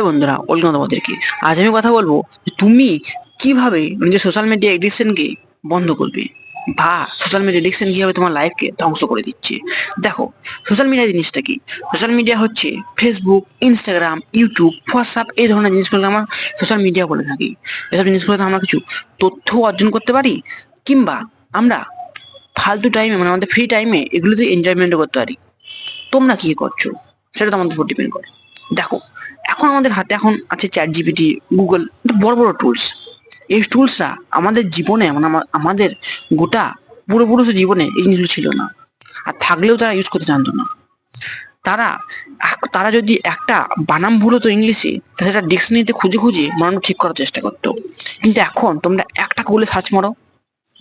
বন্ধুরা, ওয়েলকাম তোমাদেরকে। আজ আমি কথা বলবো যে তুমি কিভাবে নিজের সোশ্যাল মিডিয়া এডিকশনকে বন্ধ করবে, বা সোশ্যাল মিডিয়া এডিকশন কিভাবে তোমার লাইফকে ধ্বংস করে দিচ্ছে। দেখো, সোশ্যাল মিডিয়া জিনিসটা কি? সোশ্যাল মিডিয়া হচ্ছে ফেসবুক, ইনস্টাগ্রাম, ইউটিউব, হোয়াটসঅ্যাপ, এই ধরনের জিনিসগুলো আমরা সোশ্যাল মিডিয়া বলে থাকি। এসব জিনিসগুলোতে আমরা কিছু তথ্য অর্জন করতে পারি, কিংবা আমরা ফালতু টাইমে মানে আমাদের ফ্রি টাইমে এগুলোতে এনজয়মেন্টও করতে পারি। তোমরা কি করছো সেটা তোমাদের উপর ডিপেন্ড করে। দেখো, এখন আমাদের হাতে এখন আছে চ্যাট জিপিটি, গুগল, বড় বড় টুলস। এই টুলসরা আমাদের জীবনে মানে আমাদের গোটা পূর্বপুরুষের জীবনে এই জিনিসগুলো ছিল না, আর থাকলেও তারা ইউজ করতে জানতো না। তারা তারা যদি একটা বানাম ভুল হতো ইংলিশে, সেটা ডিকশনারিতে খুঁজে খুঁজে বানানো ঠিক করার চেষ্টা করতো। কিন্তু এখন তোমরা একটা গুগলে সার্চ মারো,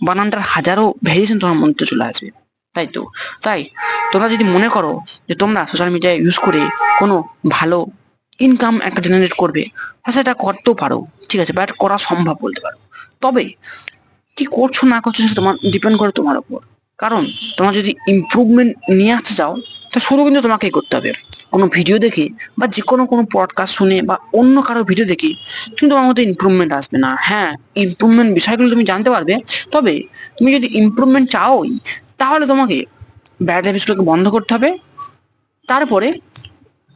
বানানটার হাজারো ভেরিয়েশন তোমার মধ্যে চলে আসবে। তাই তো, তাই তোমরা যদি মনে করো যে তোমরা সোশ্যাল মিডিয়া ইউজ করে কোনো ভালো ইনকাম একটা জেনারেট করবে, তা সেটা করতেও পারো, ঠিক আছে, বাট করা সম্ভব বলতে পারো। তবে কি করছো না করছো সেটা তোমার ডিপেন্ড করে তোমার উপর। কারণ তোমরা যদি ইমপ্রুভমেন্ট নিয়ে আসতে চাও, তা শুরু কিন্তু তোমাকেই করতে হবে। কোনো ভিডিও দেখে বা যে কোনো পডকাস্ট শুনে বা অন্য কারো ভিডিও দেখে কিন্তু তোমার মধ্যে ইমপ্রুভমেন্ট আসবে না। হ্যাঁ, ইমপ্রুভমেন্ট বিষয়গুলো তুমি জানতে পারবে, তবে তুমি যদি ইমপ্রুভমেন্ট চাওই, তাহলে তোমাকে ব্যাড হ্যাবিটসগুলোকে বন্ধ করতে হবে। তারপরে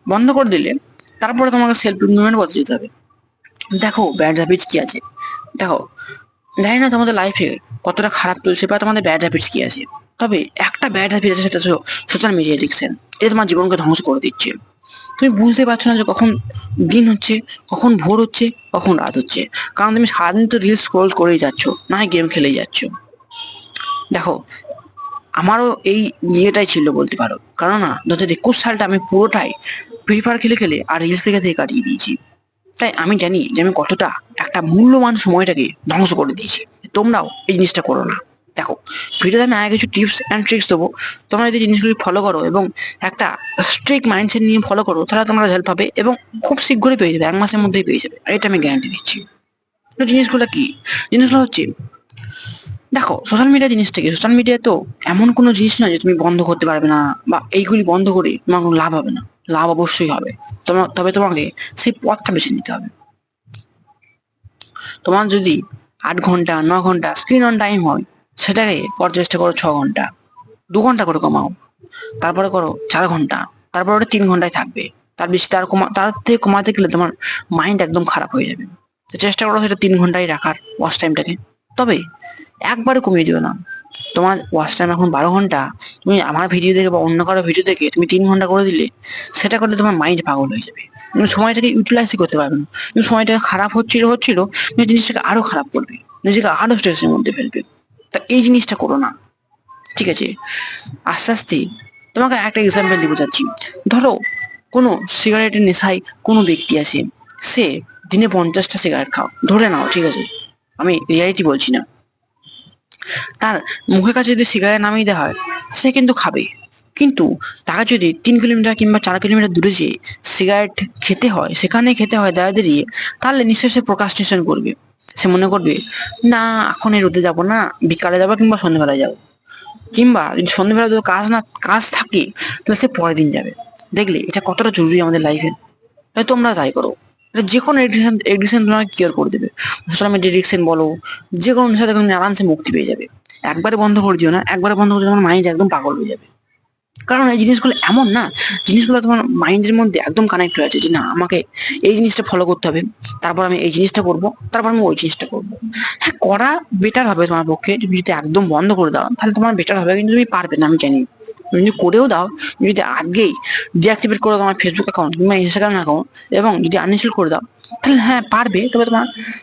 বন্ধ করে দিলে তারপরে তোমাকে সেলফ ইমপ্রুভমেন্ট করতে যেতে হবে। দেখো, ব্যাড হ্যাবিটস কি আছে। দেখো, জানি না তোমাদের লাইফে কতটা খারাপ চলছে বা তোমাদের ব্যাড হ্যাবিটস কি আছে, তবে একটা ব্যাড হ্যাবিট আছে, সেটা হচ্ছে সোশ্যাল মিডিয়া এডিকশন। এটা তোমার জীবনকে ধ্বংস করে দিচ্ছে। তুমি বুঝতে পারছো না যে কখন দিন হচ্ছে, কখন ভোর হচ্ছে, কখন রাত হচ্ছে। কারণ তুমি সারাদিন তো রিলস স্ক্রোল করেই যাচ্ছ, না হয় গেম খেলেই যাচ্ছ। দেখো, আমারও এই ইয়েটাই ছিল বলতে পারো। কারণ না, 2021 সালটা আমি পুরোটাই ফ্রি ফায়ার খেলে খেলে আর রিলস থেকে কাটিয়ে দিয়েছি। তাই আমি জানি যে আমি কতটা একটা মূল্যবান সময়টাকে ধ্বংস করে দিয়েছি। তোমরাও এই জিনিসটা করো না। দেখো, ভিডিওতে আমি আগে কিছু টিপস অ্যান্ড ট্রিক্স দেবো। তোমরা যদি জিনিসগুলি ফলো করো এবং একটা স্ট্রিক্ট মাইন্ডসেট নিয়ে ফলো করো, তাহলে তোমরা হেল্প পাবে এবং খুব শীঘ্রই পেয়ে যাবে, 1 মাসের মধ্যেই পেয়ে যাবে, এটা আমি গ্যারান্টি দিচ্ছি। তো জিনিসগুলো কি? জিনিসগুলো হচ্ছে, দেখো, সোশ্যাল মিডিয়া জিনিসটা কি? সোশ্যাল মিডিয়া তো এমন কোনো জিনিস নয় যে তুমি বন্ধ করতে পারবে না, বা এইগুলি বন্ধ করে তোমার কোনো লাভ হবে না। লাভ অবশ্যই হবে। তবে তোমাকে সেই পথটা বেছে নিতে হবে। তোমার যদি 8 ঘন্টা 9 ঘন্টা স্ক্রিন অন টাইম হয়, সেটাকে করার চেষ্টা করো 6 ঘন্টা, 2 ঘন্টা করে কমাও। তারপরে করো 4 ঘন্টা, তারপর ওটা 3 ঘন্টায় থাকবে। তার বেশি তার থেকে কমাতে গেলে তোমার মাইন্ড একদম খারাপ হয়ে যাবে। তো চেষ্টা করো সেটা 3 ঘন্টায় রাখার ওয়াচ টাইমটাকে। তবে একবারে কমিয়ে দিও না। তোমার ওয়াচ টাইম এখন 12 ঘন্টা, তুমি আমার ভিডিও দেখে বা অন্য কারো ভিডিও দেখে তুমি 3 ঘন্টা করে দিলে, সেটা করলে তোমার মাইন্ড পাগল হয়ে যাবে। তুমি সময়টাকে ইউটিলাইজই করতে পারবে না। তুমি সময়টা খারাপ হচ্ছিল তুমি জিনিসটাকে আরো খারাপ করবে, নিজেকে আরো স্ট্রেসের মধ্যে ফেলবে। তা এই জিনিসটা করো না, ঠিক আছে? আস্তে আস্তে তোমাকে একটা এক্সাম্পল দিব যাচ্ছি। ধরো, কোনো সিগারেটের নেশায় কোনো ব্যক্তি আছে, সে দিনে 50টা সিগারেট খাও ধরে নাও, ঠিক আছে, আমি রিয়ালিটি বলছি না। তার মুখের কাছে যদি সিগারেট নামিয়ে দেওয়া হয়, সে কিন্তু খাবে। কিন্তু তাকে যদি 3 কিলোমিটার কিংবা 4 কিলোমিটার দূরে যেয়ে সিগারেট খেতে হয়, সেখানে খেতে হয় দাঁড়িয়ে দাঁড়িয়ে, তাহলে নিশ্চয়ই সে প্রোক্রাস্টিনেশন করবে। সে মনে করবে, না এখন এই রোদে যাবো না, বিকালে যাবো কিংবা সন্ধ্যেবেলায় যাবো। কিংবা যদি সন্ধ্যেবেলা যদি কাজ থাকে, তাহলে সে পরের দিন যাবে। দেখলে এটা কতটা জরুরি আমাদের লাইফে। তাই তোমরা তাই করো। এটা যে কোনো এডিকশন তোমাকে কিওর করে দেবে। সোশ্যাল মিডিয়া এডিকশন বলো, যে কোনো নেশা থেকে তুমি আরামসে মুক্তি পেয়ে যাবে। একবারে বন্ধ করে দিও না, একবারে বন্ধ করে দিলে তোমার মাইন্ড একদম পাগল হয়ে যাবে। কারণ এই জিনিসগুলো এমন না, জিনিসগুলো তোমার মাইন্ডের মধ্যে একদম কানেক্ট হয়ে আছে যে না, আমাকে এই জিনিসটা ফলো করতে হবে, তারপর আমি এই জিনিসটা করব, তারপর আমি ওই জিনিসটা করবো। হ্যাঁ, করা বেটার হবে তোমার পক্ষে। তুমি যদি একদম বন্ধ করে দাও, তাহলে তোমার বেটার হবে, কিন্তু তুমি পারবে না, আমি জানি। তুমি যদি করেও দাও, তুমি যদি আগেই ডিঅ্যাক্টিভেট করে দাও আমার ফেসবুক অ্যাকাউন্ট কিংবা ইনস্টাগ্রাম অ্যাকাউন্ট, এবং যদি আনইনস্টল করে দাও, তাহলে হ্যাঁ পারবে, তবে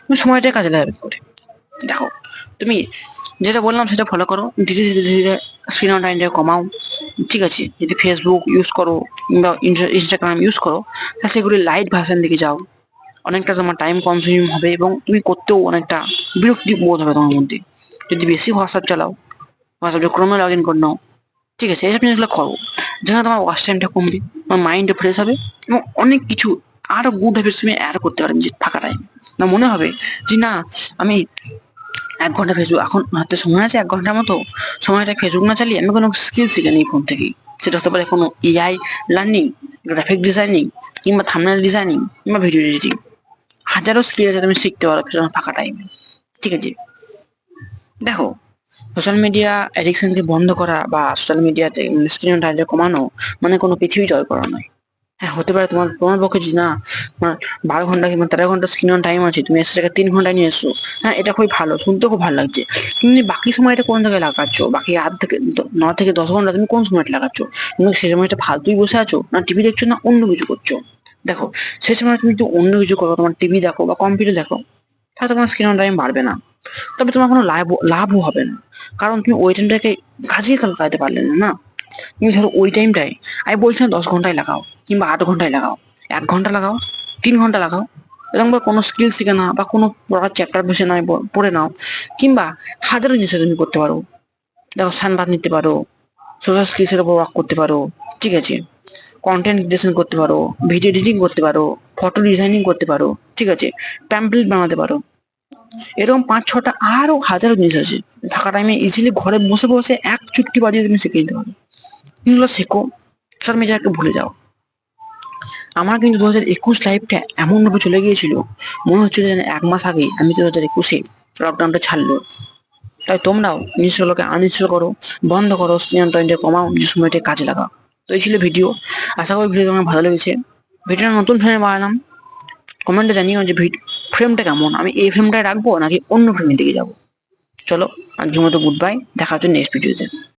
তুমি সময়টাই কাজে লাগাবে করে। দেখো, তুমি যেটা বললাম সেটা ফলো করো, ধীরে ধীরে ধীরে ধীরে স্ক্রিন অন টাইমটা কমাও। ঠিক আছে, যদি ফেসবুক ইউজ করো কিংবা ইনস্টাগ্রাম ইউজ করো, তাহলে সেগুলি লাইট ভার্সন দিকে যাও। অনেকটা তোমার টাইম কনজিউম হবে এবং তুমি করতেও অনেকটা বিরক্তি বোধ হবে তোমার মধ্যে। যদি বেশি হোয়াটসঅ্যাপ চালাও, হোয়াটসঅ্যাপে ক্রোমে লগ ইন করে নাও, ঠিক আছে, এইসব জিনিসগুলো করো, যেখানে তোমার ওয়াচ টাইমটা কমবে, তোমার মাইন্ডটা ফ্রেশ হবে, এবং অনেক কিছু আরো গুড হ্যাবিটস তুমি অ্যাড করতে পারবে নিজের ফাঁকা টাইম। না মনে হবে যে না, আমি 1 ঘন্টা ফেসবুক, এখন হাতে সময় আছে 1 ঘন্টার মতো, সময়টা ফেসবুক না চালিয়ে আমি কোনো স্কিল শিখে নিই ফোন থেকেই। সেটা হতে পারে কোনো এআই লার্নিং, গ্রাফিক ডিজাইনিং, কিংবা থাম্বনেল ডিজাইনিং, কিংবা ভিডিও এডিটিং। হাজারো স্কিল আছে তুমি শিখতে পারো তোমার ফাঁকা টাইমে। ঠিক আছে, দেখো সোশ্যাল মিডিয়া অ্যাডিকশনকে বন্ধ করা বা সোশ্যাল মিডিয়াতে স্ক্রিন টাইমটা কমানো মানে কোনো পৃথিবী জয় করা নয়। হ্যাঁ, হতে পারে তোমার তোমার পক্ষে যদি না তোমার 12 ঘন্টা কিংবা 13 ঘন্টা স্ক্রিন অন টাইম আছে, তুমি সেটাকে 3 ঘন্টায় নিয়ে এসছো। হ্যাঁ, এটা খুবই ভালো, শুনতে খুব ভালো লাগছে। তুমি বাকি সময়টা কোন জায়গায় লাগাচ্ছ? বাকি 9 থেকে 10 ঘন্টা তুমি কোন সময়টা লাগাচ্ছ? তুমি সেই সময়টা ফালতুই বসে আছো, না টিভি দেখছো, না অন্য কিছু করছো? দেখো, সেই সময় তুমি যদি অন্য কিছু করো, তোমার টিভি দেখো বা কম্পিউটার দেখো, তাহলে তোমার স্ক্রিন অন টাইম বাড়বে না। তবে তোমার কোনো লাভও হবে না, কারণ তুমি ওই টাইমটাকে কাজেই লাগাতে পারলে না। না, তুমি ধরো ওই টাইমটাই, আমি বলছি না 10 ঘন্টায় লাগাও কিংবা 8 ঘন্টায় লাগাও, 1 ঘন্টা লাগাও, 3 ঘন্টা লাগাও, এরকম করে কোনো স্কিল শিখে নাও বা কোনো পড়ার চ্যাপ্টার বসে নয় পড়ে নাও, কিংবা হাজারো জিনিস তুমি করতে পারো। দেখো, সানবাদ নিতে পারো, সোশ্যাল স্কিলসের উপর ওয়ার্ক করতে পারো। ঠিক আছে, কন্টেন্ট ক্রিয়েশন করতে পারো, ভিডিও এডিটিং করতে পারো, ফটো ডিজাইনিং করতে পারো। ঠিক আছে, প্যাম্পলেট বানাতে পারো। এরকম 5-6টা আরো হাজারো জিনিস আছে, ফাঁকা টাইমে ইজিলি ঘরে বসে বসে এক চুটকি বাজিয়ে তুমি শিখে নিতে পারো। এগুলো শেখো, সোশ্যাল মিডিয়াকে ভুলে যাও। আমার কিন্তু 2021 লাইফটা এমন ভাবে চলে গিয়েছিল, মনে হচ্ছিল যেন 1 মাস আগে আমি 2021-এ লকডাউনটা ছাড়লো। তাই তোমরাও জিনিসগুলোকে আনইনস্টল করো, বন্ধ করো, স্ক্রিন টাইমটা কমাও, নিজের সময়টা কাজে লাগাও। তো এই ছিল ভিডিও। আশা করি ভিডিও তোমার ভালো লেগেছে। ভিডিওটা নতুন ফ্রেমে বানালাম, কমেন্টে জানিও যে ফ্রেমটা কেমন, আমি এই ফ্রেমটায় রাখবো নাকি অন্য ফ্রেমের দিকে যাবো। চলো, আজকের মতো গুড বাই, দেখা হচ্ছে নেক্সট ভিডিওতে।